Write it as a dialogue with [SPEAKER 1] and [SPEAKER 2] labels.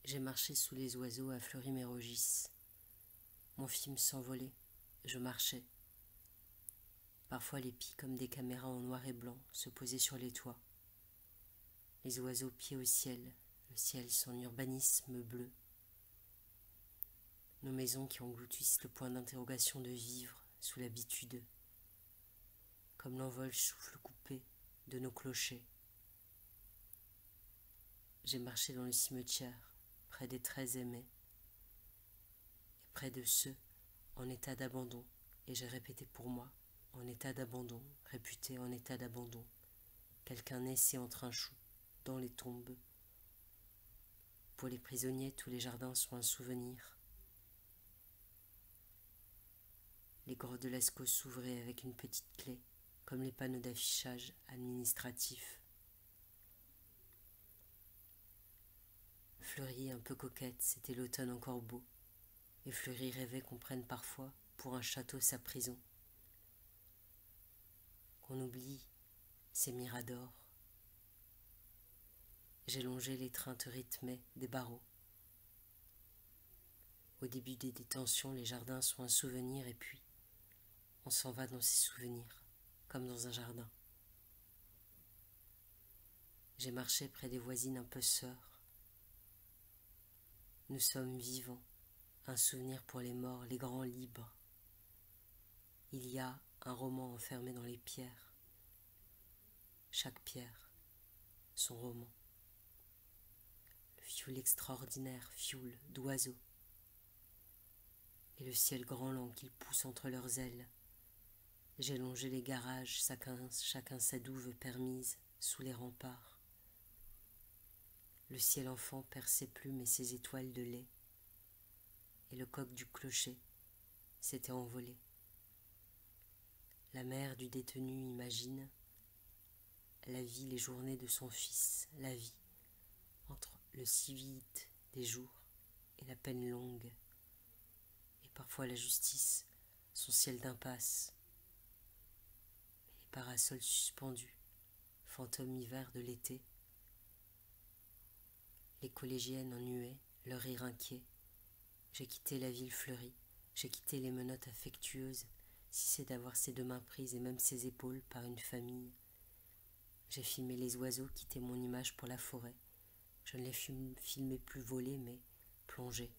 [SPEAKER 1] J'ai marché sous les oiseaux à Fleury-Mérogis. Mon film s'envolait, je marchais. Parfois les pies comme des caméras en noir et blanc se posaient sur les toits. Les oiseaux pieds au ciel, le ciel son urbanisme bleu. Nos maisons qui engloutissent le point d'interrogation de vivre sous l'habitude. Comme l'envol souffle coupé de nos clochers. J'ai marché dans le cimetière, près des très aimés, et près de ceux en état d'abandon, et j'ai répété pour moi, en état d'abandon, réputé en état d'abandon, quelqu'un naissait entre un chou, dans les tombes. Pour les prisonniers, tous les jardins sont un souvenir. Les grottes de Lascaux s'ouvraient avec une petite clé, comme les panneaux d'affichage administratifs. Fleury, un peu coquette, c'était l'automne encore beau, et Fleury rêvait qu'on prenne parfois pour un château sa prison. Qu'on oublie ses miradors. J'ai longé l'étreinte rythmée des barreaux. Au début des détentions, les jardins sont un souvenir et puis on s'en va dans ces souvenirs, comme dans un jardin. J'ai marché près des voisines un peu sœurs. Nous sommes vivants, un souvenir pour les morts, les grands libres. Il y a un roman enfermé dans les pierres. Chaque pierre, son roman. Le fioul extraordinaire, fioul d'oiseaux. Et le ciel grand lent qu'ils poussent entre leurs ailes. J'ai longé les garages, chacun sa douve permise, sous les remparts. Le ciel enfant perd ses plumes et ses étoiles de lait, et le coq du clocher s'était envolé. La mère du détenu imagine la vie, les journées de son fils, la vie, entre le si vite des jours et la peine longue, et parfois la justice, son ciel d'impasse, les parasols suspendus, fantômes hiver de l'été, les collégiennes en nuée, leur rire inquiet. J'ai quitté la ville fleurie, j'ai quitté les menottes affectueuses, si c'est d'avoir ses deux mains prises et même ses épaules par une famille. J'ai filmé les oiseaux, quitté mon image pour la forêt. Je ne les filmais plus voler, mais plonger